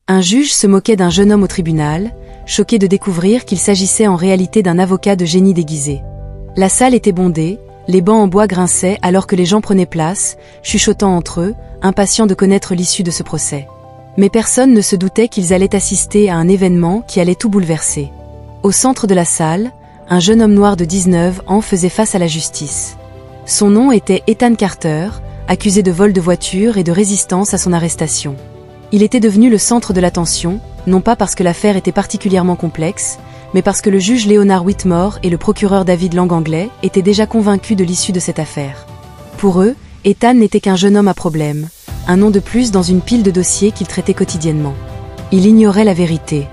Un juge se moquait d'un jeune homme au tribunal, choqué de découvrir qu'il s'agissait en réalité d'un avocat de génie déguisé. La salle était bondée, les bancs en bois grinçaient alors que les gens prenaient place, chuchotant entre eux, impatients de connaître l'issue de ce procès. Mais personne ne se doutait qu'ils allaient assister à un événement qui allait tout bouleverser. Au centre de la salle, un jeune homme noir de 19 ans faisait face à la justice. Son nom était Ethan Carter, accusé de vol de voiture et de résistance à son arrestation. Il était devenu le centre de l'attention, non pas parce que l'affaire était particulièrement complexe, mais parce que le juge Leonard Whitmore et le procureur David Langanglais étaient déjà convaincus de l'issue de cette affaire. Pour eux, Ethan n'était qu'un jeune homme à problème, un nom de plus dans une pile de dossiers qu'ils traitaient quotidiennement. Il ignorait la vérité.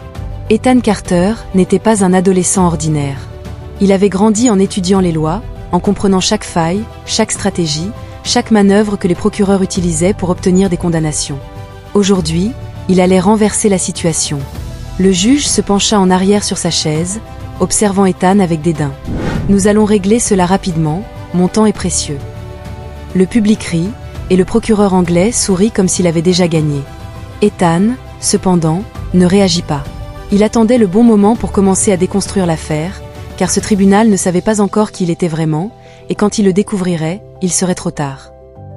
Ethan Carter n'était pas un adolescent ordinaire. Il avait grandi en étudiant les lois, en comprenant chaque faille, chaque stratégie, chaque manœuvre que les procureurs utilisaient pour obtenir des condamnations. Aujourd'hui, il allait renverser la situation. Le juge se pencha en arrière sur sa chaise, observant Ethan avec dédain. « Nous allons régler cela rapidement, mon temps est précieux. » Le public rit, et le procureur anglais sourit comme s'il avait déjà gagné. Ethan, cependant, ne réagit pas. Il attendait le bon moment pour commencer à déconstruire l'affaire, car ce tribunal ne savait pas encore qui il était vraiment, et quand il le découvrirait, il serait trop tard.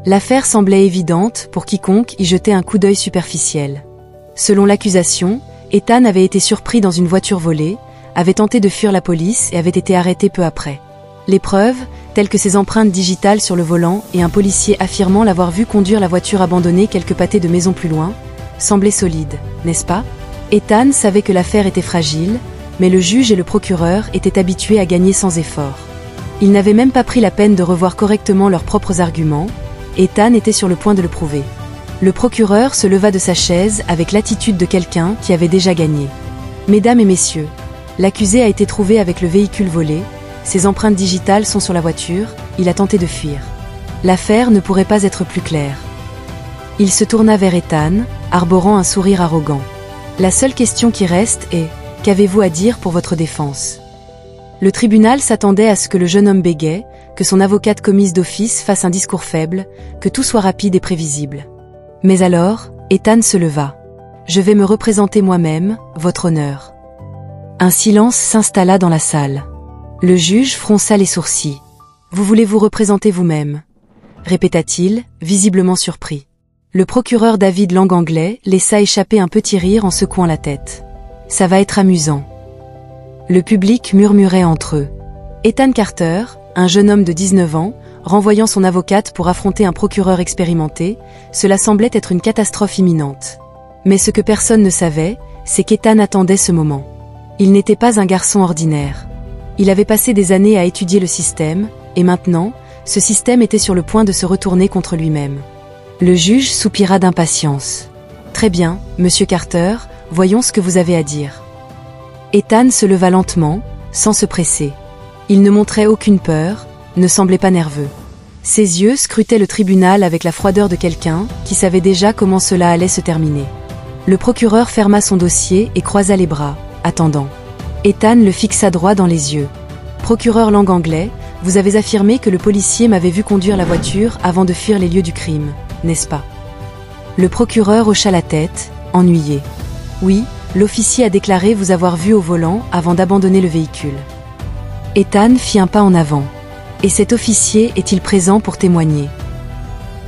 L'affaire semblait évidente pour quiconque y jetait un coup d'œil superficiel. Selon l'accusation, Ethan avait été surpris dans une voiture volée, avait tenté de fuir la police et avait été arrêté peu après. Les preuves, telles que ses empreintes digitales sur le volant et un policier affirmant l'avoir vu conduire la voiture abandonnée quelques pâtés de maison plus loin, semblaient solides, n'est-ce pas? Ethan savait que l'affaire était fragile, mais le juge et le procureur étaient habitués à gagner sans effort. Ils n'avaient même pas pris la peine de revoir correctement leurs propres arguments. Ethan était sur le point de le prouver. Le procureur se leva de sa chaise avec l'attitude de quelqu'un qui avait déjà gagné. « Mesdames et messieurs, l'accusé a été trouvé avec le véhicule volé, ses empreintes digitales sont sur la voiture, il a tenté de fuir. L'affaire ne pourrait pas être plus claire. » Il se tourna vers Ethan, arborant un sourire arrogant. « La seule question qui reste est, qu'avez-vous à dire pour votre défense ?» Le tribunal s'attendait à ce que le jeune homme bégaie, que son avocate commise d'office fasse un discours faible, que tout soit rapide et prévisible. Mais alors, Ethan se leva. « Je vais me représenter moi-même, votre honneur. » Un silence s'installa dans la salle. Le juge fronça les sourcils. « Vous voulez vous représenter vous-même » répéta-t-il, visiblement surpris. Le procureur David Langanglais laissa échapper un petit rire en secouant la tête. « Ça va être amusant. » Le public murmurait entre eux. Ethan Carter, un jeune homme de 19 ans, renvoyant son avocate pour affronter un procureur expérimenté, cela semblait être une catastrophe imminente. Mais ce que personne ne savait, c'est qu'Ethan attendait ce moment. Il n'était pas un garçon ordinaire. Il avait passé des années à étudier le système, et maintenant, ce système était sur le point de se retourner contre lui-même. Le juge soupira d'impatience. « Très bien, monsieur Carter, voyons ce que vous avez à dire. » Ethan se leva lentement, sans se presser. Il ne montrait aucune peur, ne semblait pas nerveux. Ses yeux scrutaient le tribunal avec la froideur de quelqu'un qui savait déjà comment cela allait se terminer. Le procureur ferma son dossier et croisa les bras, attendant. Ethan le fixa droit dans les yeux. « Procureur Langanglais, vous avez affirmé que le policier m'avait vu conduire la voiture avant de fuir les lieux du crime, n'est-ce pas ?» Le procureur hocha la tête, ennuyé. « Oui, l'officier a déclaré vous avoir vu au volant avant d'abandonner le véhicule. » Ethan fit un pas en avant. « Et cet officier est-il présent pour témoigner ?»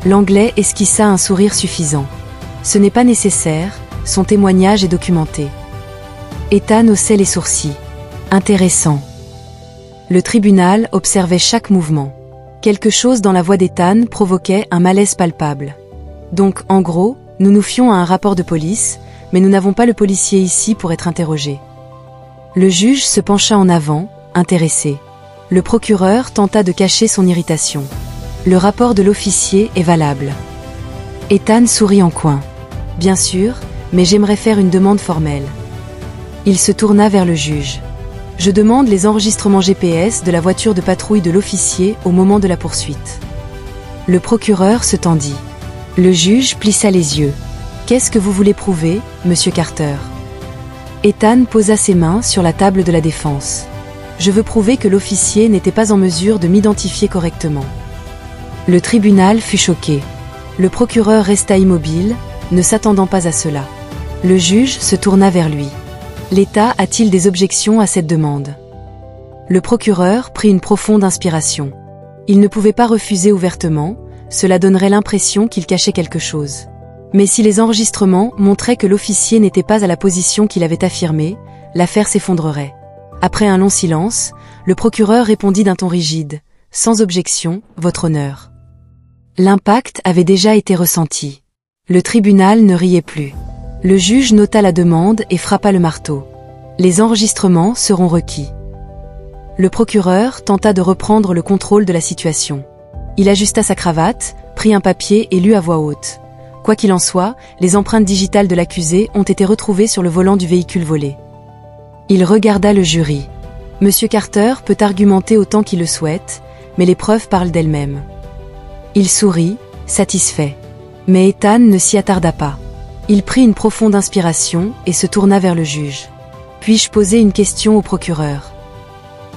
L'Anglais esquissa un sourire suffisant. « Ce n'est pas nécessaire, son témoignage est documenté. » Ethan haussait les sourcils. « Intéressant. » Le tribunal observait chaque mouvement. Quelque chose dans la voix d'Ethan provoquait un malaise palpable. « Donc, en gros, nous nous fions à un rapport de police, mais nous n'avons pas le policier ici pour être interrogé. » Le juge se pencha en avant, intéressé. Le procureur tenta de cacher son irritation. « Le rapport de l'officier est valable. » Ethan sourit en coin. « Bien sûr, mais j'aimerais faire une demande formelle. » Il se tourna vers le juge. « Je demande les enregistrements GPS de la voiture de patrouille de l'officier au moment de la poursuite. » Le procureur se tendit. Le juge plissa les yeux. « Qu'est-ce que vous voulez prouver, monsieur Carter ?» Ethan posa ses mains sur la table de la défense. « Je veux prouver que l'officier n'était pas en mesure de m'identifier correctement. » Le tribunal fut choqué. Le procureur resta immobile, ne s'attendant pas à cela. Le juge se tourna vers lui. L'État a-t-il des objections à cette demande? Le procureur prit une profonde inspiration. Il ne pouvait pas refuser ouvertement, cela donnerait l'impression qu'il cachait quelque chose. Mais si les enregistrements montraient que l'officier n'était pas à la position qu'il avait affirmée, l'affaire s'effondrerait. Après un long silence, le procureur répondit d'un ton rigide. « Sans objection, votre honneur. » L'impact avait déjà été ressenti. Le tribunal ne riait plus. Le juge nota la demande et frappa le marteau. Les enregistrements seront requis. Le procureur tenta de reprendre le contrôle de la situation. Il ajusta sa cravate, prit un papier et lut à voix haute. Quoi qu'il en soit, les empreintes digitales de l'accusé ont été retrouvées sur le volant du véhicule volé. Il regarda le jury. Monsieur Carter peut argumenter autant qu'il le souhaite, mais les preuves parlent d'elles-mêmes. Il sourit, satisfait. Mais Ethan ne s'y attarda pas. Il prit une profonde inspiration et se tourna vers le juge. « Puis-je poser une question au procureur ?»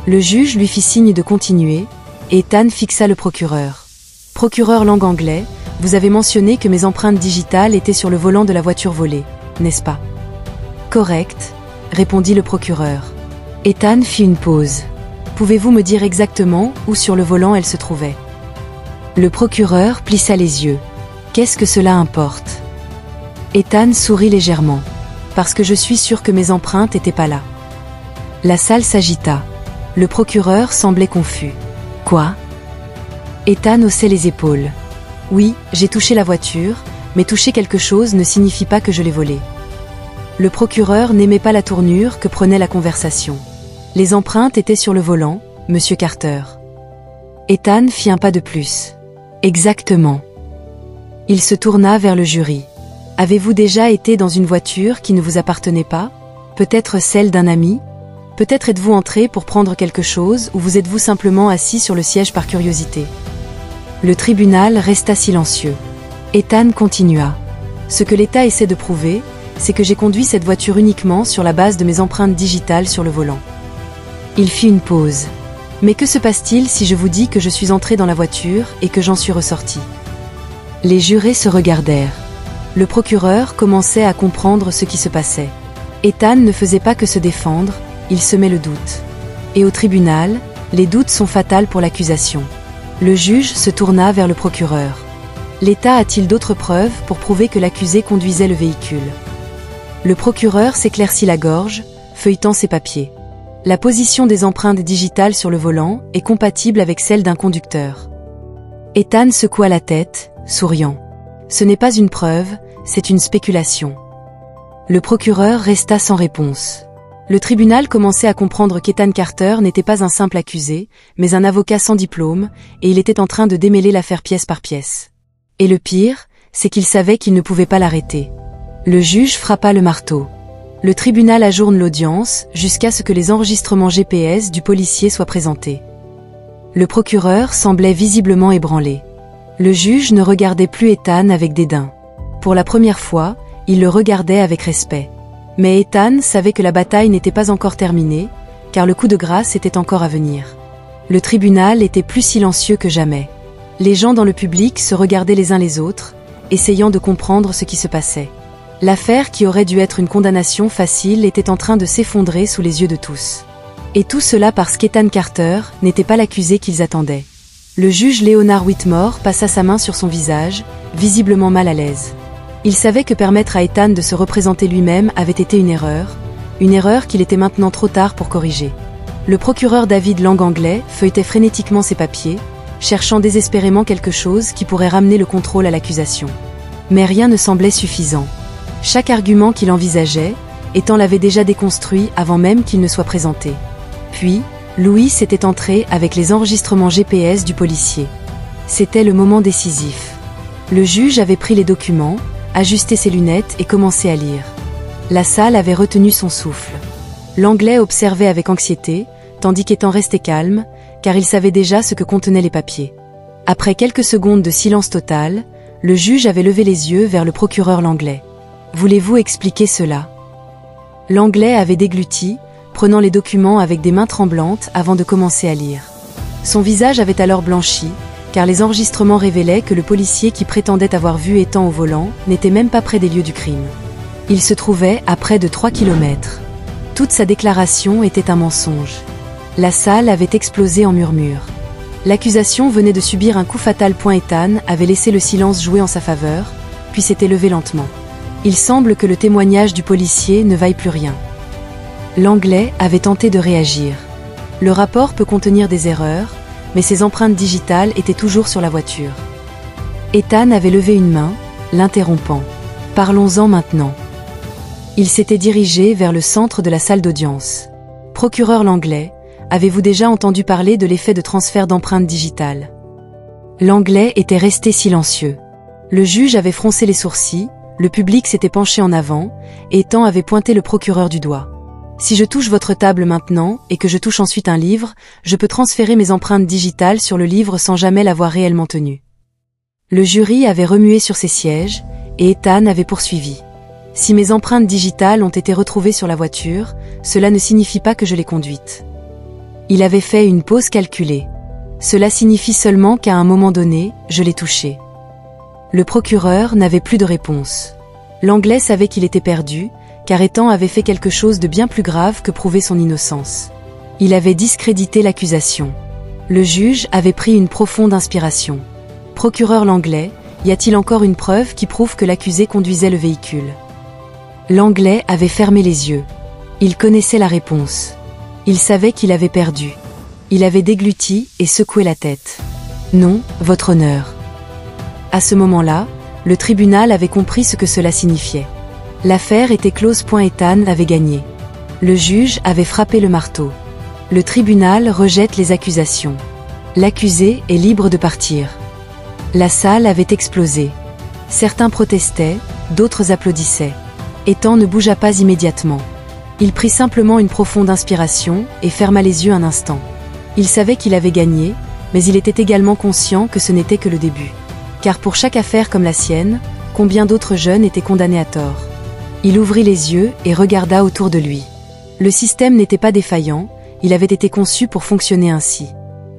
Le juge lui fit signe de continuer, et Ethan fixa le procureur. « Procureur langue anglais, vous avez mentionné que mes empreintes digitales étaient sur le volant de la voiture volée, n'est-ce pas ?»« Correct, » répondit le procureur. Ethan fit une pause. « Pouvez-vous me dire exactement où sur le volant elles se trouvaient ?» Le procureur plissa les yeux. « Qu'est-ce que cela importe ?» Ethan sourit légèrement. « Parce que je suis sûr que mes empreintes n'étaient pas là. » La salle s'agita. Le procureur semblait confus. « Quoi ?» Ethan haussait les épaules. « Oui, j'ai touché la voiture, mais toucher quelque chose ne signifie pas que je l'ai volée. » Le procureur n'aimait pas la tournure que prenait la conversation. Les empreintes étaient sur le volant, Monsieur Carter. Ethan fit un pas de plus. « Exactement. » Il se tourna vers le jury. « Avez-vous déjà été dans une voiture qui ne vous appartenait pas? Peut-être celle d'un ami? Peut-être êtes-vous entré pour prendre quelque chose ou vous êtes-vous simplement assis sur le siège par curiosité ?» Le tribunal resta silencieux. Ethan continua. « Ce que l'État essaie de prouver, c'est que j'ai conduit cette voiture uniquement sur la base de mes empreintes digitales sur le volant. » Il fit une pause. « Mais que se passe-t-il si je vous dis que je suis entré dans la voiture et que j'en suis ressorti ?» Les jurés se regardèrent. Le procureur commençait à comprendre ce qui se passait. Ethan ne faisait pas que se défendre, il semait le doute. Et au tribunal, les doutes sont fatals pour l'accusation. Le juge se tourna vers le procureur. L'État a-t-il d'autres preuves pour prouver que l'accusé conduisait le véhicule? Le procureur s'éclaircit la gorge, feuilletant ses papiers. La position des empreintes digitales sur le volant est compatible avec celle d'un conducteur. Ethan secoua la tête, souriant. Ce n'est pas une preuve, c'est une spéculation. Le procureur resta sans réponse. Le tribunal commençait à comprendre qu'Ethan Carter n'était pas un simple accusé, mais un avocat sans diplôme, et il était en train de démêler l'affaire pièce par pièce. Et le pire, c'est qu'il savait qu'il ne pouvait pas l'arrêter. Le juge frappa le marteau. Le tribunal ajourne l'audience jusqu'à ce que les enregistrements GPS du policier soient présentés. Le procureur semblait visiblement ébranlé. Le juge ne regardait plus Ethan avec dédain. Pour la première fois, il le regardait avec respect. Mais Ethan savait que la bataille n'était pas encore terminée, car le coup de grâce était encore à venir. Le tribunal était plus silencieux que jamais. Les gens dans le public se regardaient les uns les autres, essayant de comprendre ce qui se passait. L'affaire qui aurait dû être une condamnation facile était en train de s'effondrer sous les yeux de tous. Et tout cela parce qu'Ethan Carter n'était pas l'accusé qu'ils attendaient. Le juge Leonard Whitmore passa sa main sur son visage, visiblement mal à l'aise. Il savait que permettre à Ethan de se représenter lui-même avait été une erreur qu'il était maintenant trop tard pour corriger. Le procureur David Lang anglais feuilletait frénétiquement ses papiers, cherchant désespérément quelque chose qui pourrait ramener le contrôle à l'accusation. Mais rien ne semblait suffisant. Chaque argument qu'il envisageait, Ethan l'avait déjà déconstruit avant même qu'il ne soit présenté. Puis, Louis était entré avec les enregistrements GPS du policier. C'était le moment décisif. Le juge avait pris les documents, ajusté ses lunettes et commencé à lire. La salle avait retenu son souffle. L'anglais observait avec anxiété, tandis qu'Ethan restait calme, car il savait déjà ce que contenaient les papiers. Après quelques secondes de silence total, le juge avait levé les yeux vers le procureur Langlais. « Voulez-vous expliquer cela ?» Langlais avait dégluti, prenant les documents avec des mains tremblantes avant de commencer à lire. Son visage avait alors blanchi, car les enregistrements révélaient que le policier qui prétendait avoir vu Ethan au volant n'était même pas près des lieux du crime. Il se trouvait à près de 3 kilomètres. Toute sa déclaration était un mensonge. La salle avait explosé en murmures. L'accusation venait de subir un coup fatal. Ethan avait laissé le silence jouer en sa faveur, puis s'était levé lentement. Il semble que le témoignage du policier ne vaille plus rien. L'Anglais avait tenté de réagir. Le rapport peut contenir des erreurs, mais ses empreintes digitales étaient toujours sur la voiture. Ethan avait levé une main, l'interrompant. « Parlons-en maintenant. » Il s'était dirigé vers le centre de la salle d'audience. « Procureur Langlais, avez-vous déjà entendu parler de l'effet de transfert d'empreintes digitales ?» L'Anglais était resté silencieux. Le juge avait froncé les sourcils, le public s'était penché en avant, et Ethan avait pointé le procureur du doigt. « Si je touche votre table maintenant, et que je touche ensuite un livre, je peux transférer mes empreintes digitales sur le livre sans jamais l'avoir réellement tenu. » Le jury avait remué sur ses sièges, et Ethan avait poursuivi. « Si mes empreintes digitales ont été retrouvées sur la voiture, cela ne signifie pas que je l'ai conduite. » Il avait fait une pause calculée. « Cela signifie seulement qu'à un moment donné, je l'ai touchée. » Le procureur n'avait plus de réponse. L'Anglais savait qu'il était perdu, car Ethan avait fait quelque chose de bien plus grave que prouver son innocence. Il avait discrédité l'accusation. Le juge avait pris une profonde inspiration. « Procureur Langlais, y a-t-il encore une preuve qui prouve que l'accusé conduisait le véhicule ?» L'Anglais avait fermé les yeux. Il connaissait la réponse. Il savait qu'il avait perdu. Il avait dégluti et secoué la tête. « Non, votre honneur. » À ce moment-là, le tribunal avait compris ce que cela signifiait. L'affaire était close. Ethan avait gagné. Le juge avait frappé le marteau. Le tribunal rejette les accusations. L'accusé est libre de partir. La salle avait explosé. Certains protestaient, d'autres applaudissaient. Ethan ne bougea pas immédiatement. Il prit simplement une profonde inspiration et ferma les yeux un instant. Il savait qu'il avait gagné, mais il était également conscient que ce n'était que le début. Car pour chaque affaire comme la sienne, combien d'autres jeunes étaient condamnés à tort? Il ouvrit les yeux et regarda autour de lui. Le système n'était pas défaillant, il avait été conçu pour fonctionner ainsi.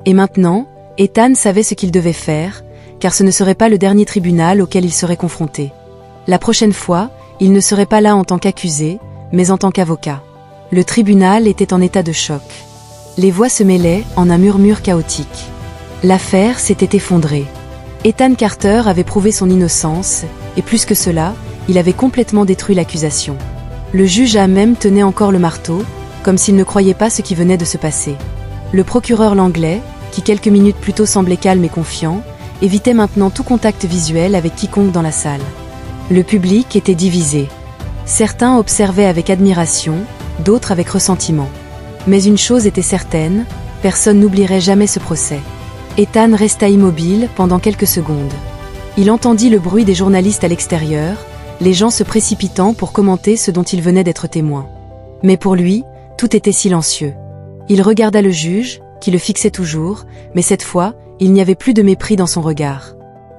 Et maintenant, Ethan savait ce qu'il devait faire, car ce ne serait pas le dernier tribunal auquel il serait confronté. La prochaine fois, il ne serait pas là en tant qu'accusé, mais en tant qu'avocat. Le tribunal était en état de choc. Les voix se mêlaient en un murmure chaotique. L'affaire s'était effondrée. Ethan Carter avait prouvé son innocence, et plus que cela, il avait complètement détruit l'accusation. Le juge même tenait encore le marteau, comme s'il ne croyait pas ce qui venait de se passer. Le procureur Langlais, qui quelques minutes plus tôt semblait calme et confiant, évitait maintenant tout contact visuel avec quiconque dans la salle. Le public était divisé. Certains observaient avec admiration, d'autres avec ressentiment. Mais une chose était certaine, personne n'oublierait jamais ce procès. Ethan resta immobile pendant quelques secondes. Il entendit le bruit des journalistes à l'extérieur, les gens se précipitant pour commenter ce dont il venait d'être témoin. Mais pour lui, tout était silencieux. Il regarda le juge, qui le fixait toujours, mais cette fois, il n'y avait plus de mépris dans son regard.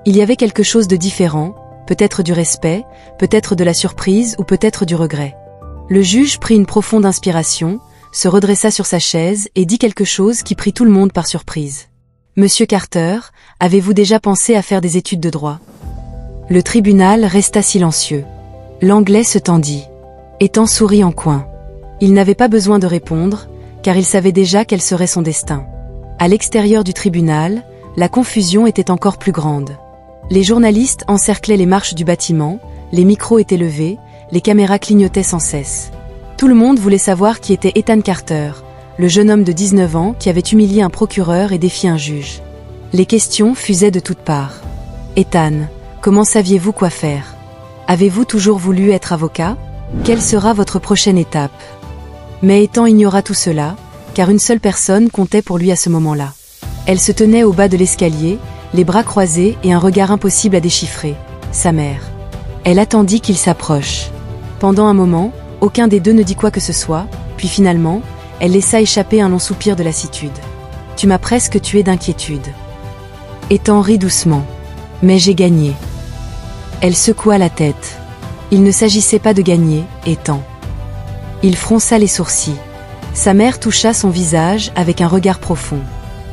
Il y avait quelque chose de différent, peut-être du respect, peut-être de la surprise ou peut-être du regret. Le juge prit une profonde inspiration, se redressa sur sa chaise et dit quelque chose qui prit tout le monde par surprise. « Monsieur Carter, avez-vous déjà pensé à faire des études de droit ?» Le tribunal resta silencieux. L'Anglais se tendit. Ethan sourit en coin. Il n'avait pas besoin de répondre, car il savait déjà quel serait son destin. À l'extérieur du tribunal, la confusion était encore plus grande. Les journalistes encerclaient les marches du bâtiment, les micros étaient levés, les caméras clignotaient sans cesse. Tout le monde voulait savoir qui était Ethan Carter, le jeune homme de 19 ans qui avait humilié un procureur et défié un juge. Les questions fusaient de toutes parts. « Ethan, comment saviez-vous quoi faire? Avez-vous toujours voulu être avocat? Quelle sera votre prochaine étape ?» Mais Ethan ignora tout cela, car une seule personne comptait pour lui à ce moment-là. Elle se tenait au bas de l'escalier, les bras croisés et un regard impossible à déchiffrer. Sa mère. Elle attendit qu'il s'approche. Pendant un moment, aucun des deux ne dit quoi que ce soit, puis finalement, elle laissa échapper un long soupir de lassitude. « Tu m'as presque tué d'inquiétude. » Ethan rit doucement. « Mais j'ai gagné. » Elle secoua la tête. Il ne s'agissait pas de gagner, Ethan. Il fronça les sourcils. Sa mère toucha son visage avec un regard profond.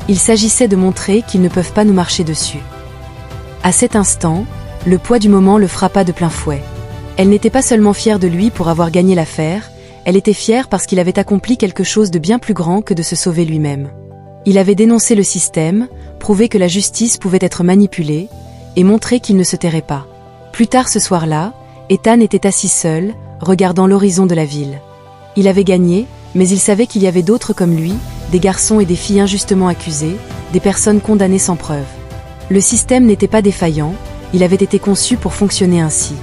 Il s'agissait de montrer qu'ils ne peuvent pas nous marcher dessus. À cet instant, le poids du moment le frappa de plein fouet. Elle n'était pas seulement fière de lui pour avoir gagné l'affaire, elle était fière parce qu'il avait accompli quelque chose de bien plus grand que de se sauver lui-même. Il avait dénoncé le système, prouvé que la justice pouvait être manipulée, et montré qu'il ne se tairait pas. Plus tard ce soir-là, Ethan était assis seul, regardant l'horizon de la ville. Il avait gagné, mais il savait qu'il y avait d'autres comme lui, des garçons et des filles injustement accusés, des personnes condamnées sans preuve. Le système n'était pas défaillant, il avait été conçu pour fonctionner ainsi.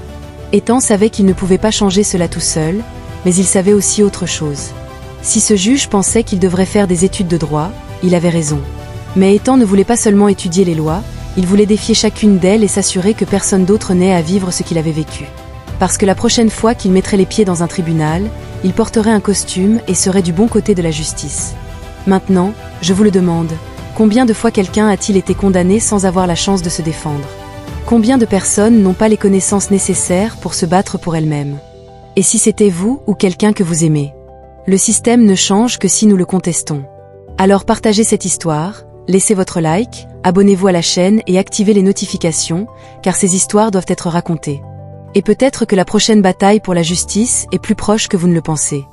Ethan savait qu'il ne pouvait pas changer cela tout seul, mais il savait aussi autre chose. Si ce juge pensait qu'il devrait faire des études de droit, il avait raison. Mais Ethan ne voulait pas seulement étudier les lois, il voulait défier chacune d'elles et s'assurer que personne d'autre n'ait à vivre ce qu'il avait vécu. Parce que la prochaine fois qu'il mettrait les pieds dans un tribunal, il porterait un costume et serait du bon côté de la justice. Maintenant, je vous le demande, combien de fois quelqu'un a-t-il été condamné sans avoir la chance de se défendre? Combien de personnes n'ont pas les connaissances nécessaires pour se battre pour elles-mêmes? Et si c'était vous ou quelqu'un que vous aimez? Le système ne change que si nous le contestons. Alors partagez cette histoire, laissez votre like, abonnez-vous à la chaîne et activez les notifications, car ces histoires doivent être racontées. Et peut-être que la prochaine bataille pour la justice est plus proche que vous ne le pensez.